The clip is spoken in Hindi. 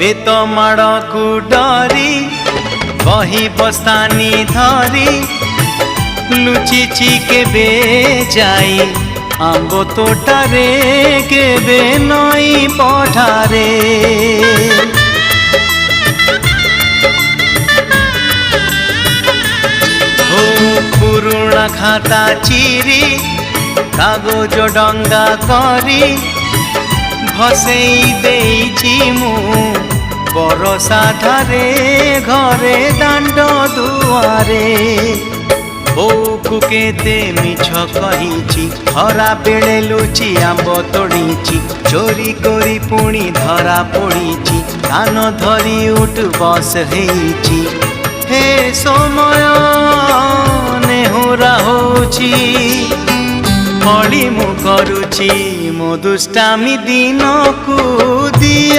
बेत माड़ को डरी बही बस्तानी धरी लुचिची केबे जाई आंब तोटारे केबे नई पठारे हो पुरुणा खाता चिरी कागज डंगा करी भसेई देइची मु बरसा धारे घरे दांड दुआरे बोकु केते मिछ कहिची खरा बेले लुची आंब तोड़ीची चोरी करी पुणी धरा पड़ीची कान धरी उठ बस हेची हे समय नेहुरा होची फली मु करुची मो दुष्टामी दिन को दिया।